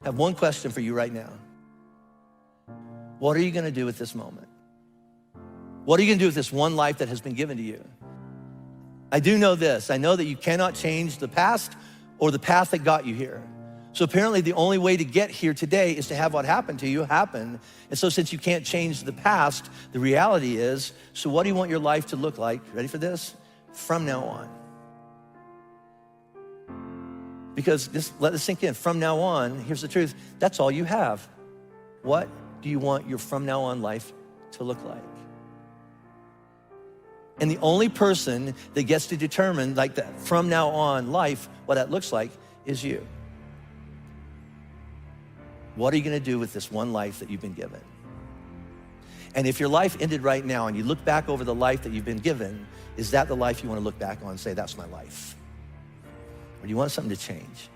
I have one question for you right now. What are you gonna do with this moment? What are you gonna do with this one life that has been given to you? I do know this. I know that you cannot change the past or the path that got you here. So apparently the only way to get here today is to have what happened to you happen. And so since you can't change the past, the reality is, so what do you want your life to look like? Ready for this? From now on. Because let this sink in. From now on, here's the truth. That's all you have. What do you want your from now on life to look like? And the only person that gets to determine like that from now on life, what that looks like, is you. What are you gonna do with this one life that you've been given? And if your life ended right now and you look back over the life that you've been given, is that the life you wanna look back on and say, that's my life? Or do you want something to change?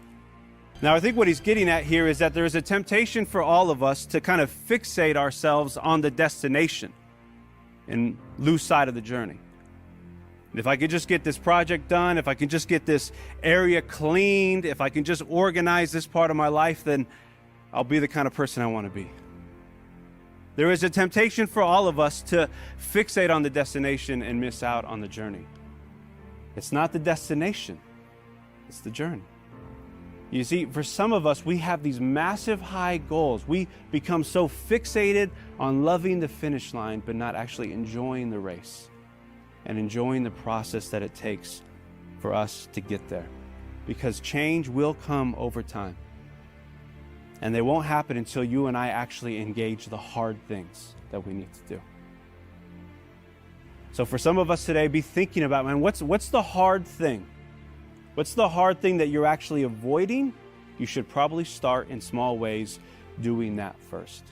Now, I think what he's getting at here is that there's a temptation for all of us to kind of fixate ourselves on the destination and lose sight of the journey. If I could just get this project done, if I can just get this area cleaned, if I can just organize this part of my life, then I'll be the kind of person I want to be. There is a temptation for all of us to fixate on the destination and miss out on the journey. It's not the destination, it's the journey. You see, for some of us, we have these massive high goals. We become so fixated on loving the finish line, but not actually enjoying the race and enjoying the process that it takes for us to get there. Because change will come over time. And they won't happen until you and I actually engage the hard things that we need to do. So for some of us today, be thinking about, man, what's the hard thing? What's the hard thing that you're actually avoiding? You should probably start in small ways doing that first.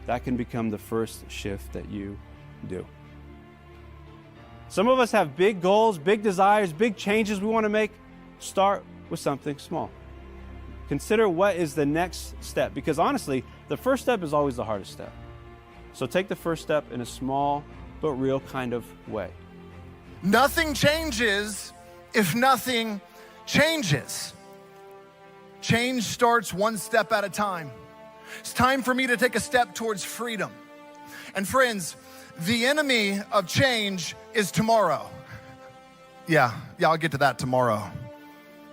That can become the first shift that you do. Some of us have big goals, big desires, big changes we want to make. Start with something small. Consider what is the next step, because honestly, the first step is always the hardest step. So take the first step in a small but real kind of way. Nothing changes if nothing changes. Change starts one step at a time. It's time for me to take a step towards freedom. And friends, the enemy of change is tomorrow. Yeah, I'll get to that tomorrow.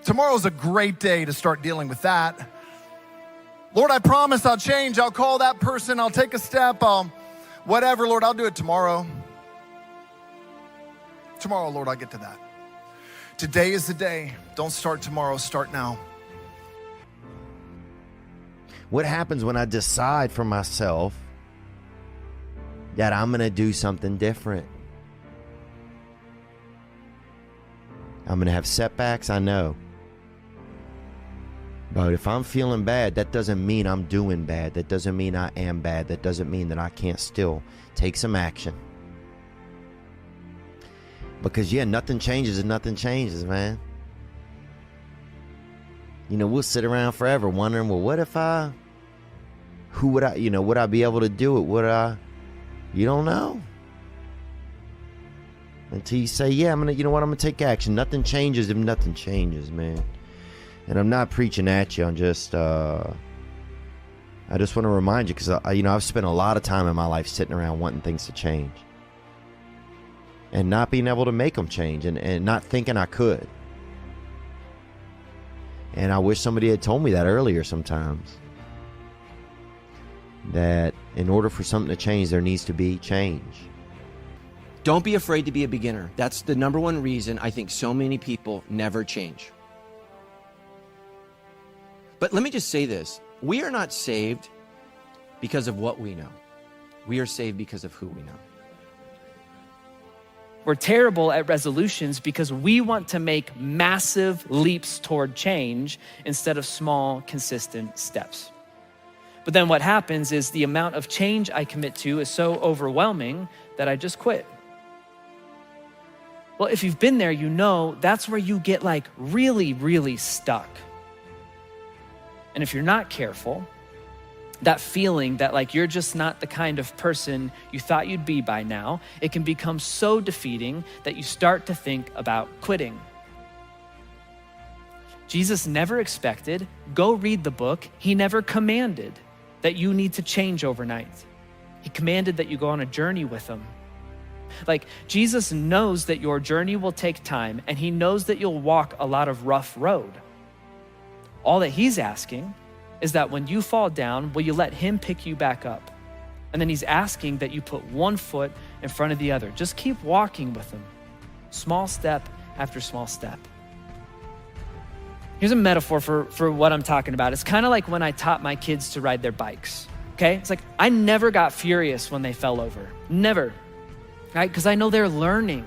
Tomorrow's a great day to start dealing with that. Lord, I promise I'll change. I'll call that person. I'll take a step. Whatever, Lord, I'll do it tomorrow. Tomorrow, Lord, I'll get to that. Today is the day. Don't start tomorrow, start now. What happens when I decide for myself that I'm going to do something different? I'm going to have setbacks, I know. But if I'm feeling bad, that doesn't mean I'm doing bad. That doesn't mean I am bad. That doesn't mean that I can't still take some action. Because yeah, nothing changes if nothing changes, man. You know, we'll sit around forever wondering, well, what if would I be able to do it? You don't know. Until you say, yeah, I'm gonna take action. Nothing changes if nothing changes, man. And I'm not preaching at you. I'm just, I just want to remind you, because I've spent a lot of time in my life sitting around wanting things to change. And not being able to make them change, and not thinking I could. And I wish somebody had told me that earlier sometimes. That in order for something to change, there needs to be change. Don't be afraid to be a beginner. That's the number one reason I think so many people never change. But let me just say this. We are not saved because of what we know. We are saved because of who we know. We're terrible at resolutions because we want to make massive leaps toward change instead of small, consistent steps. But then what happens is the amount of change I commit to is so overwhelming that I just quit. Well, if you've been there, you know that's where you get like really, really stuck. And if you're not careful, that feeling that like you're just not the kind of person you thought you'd be by now, it can become so defeating that you start to think about quitting. Jesus never expected, go read the book. He never commanded that you need to change overnight. He commanded that you go on a journey with him. Like, Jesus knows that your journey will take time, and he knows that you'll walk a lot of rough road. All that he's asking is that when you fall down, will you let him pick you back up? And then he's asking that you put one foot in front of the other. Just keep walking with him, small step after small step. Here's a metaphor for what I'm talking about. It's kind of like when I taught my kids to ride their bikes, okay? It's like I never got furious when they fell over, never, right? Because I know they're learning,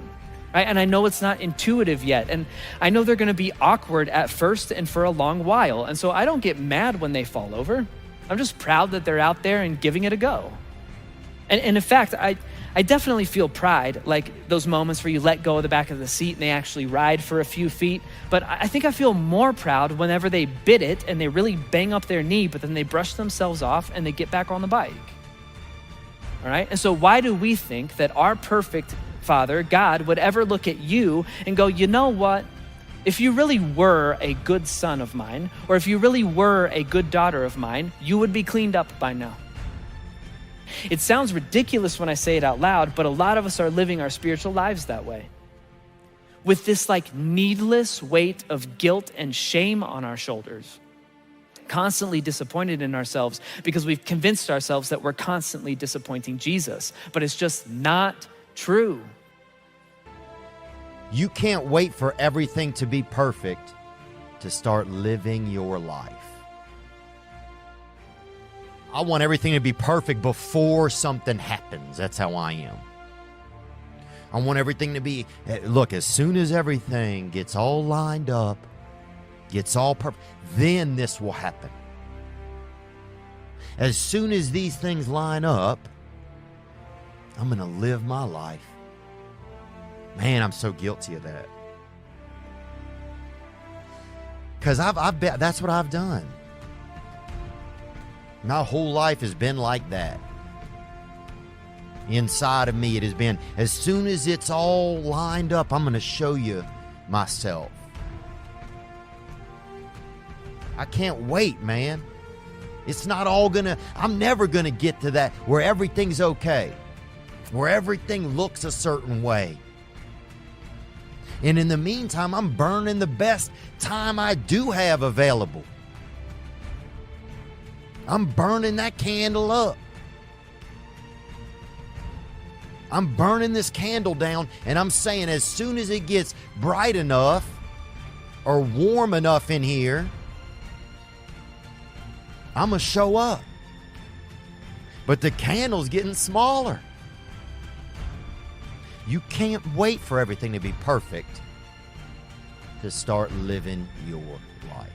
right? And I know it's not intuitive yet. And I know they're gonna be awkward at first and for a long while. And so I don't get mad when they fall over. I'm just proud that they're out there and giving it a go. And in fact, I definitely feel pride, like those moments where you let go of the back of the seat and they actually ride for a few feet. But I think I feel more proud whenever they bit it and they really bang up their knee, but then they brush themselves off and they get back on the bike. All right? And so why do we think that our perfect Father, God, would ever look at you and go, you know what? If you really were a good son of mine, or if you really were a good daughter of mine, you would be cleaned up by now. It sounds ridiculous when I say it out loud, but a lot of us are living our spiritual lives that way. With this like needless weight of guilt and shame on our shoulders. Constantly disappointed in ourselves because we've convinced ourselves that we're constantly disappointing Jesus, but it's just not true. You can't wait for everything to be perfect to start living your life. I want everything to be perfect before something happens. That's how I am. I want everything to be, look, as soon as everything gets all lined up, gets all perfect, then this will happen. As soon as these things line up, I'm going to live my life. Man, I'm so guilty of that. Because that's what I've done. My whole life has been like that. Inside of me, it has been, as soon as it's all lined up, I'm going to show you myself. I can't wait, man. It's not all I'm never going to get to that where everything's okay, where everything looks a certain way. And in the meantime, I'm burning the best time I do have available. I'm burning that candle up. I'm burning this candle down, and I'm saying as soon as it gets bright enough or warm enough in here, I'm going to show up. But the candle's getting smaller. You can't wait for everything to be perfect to start living your life.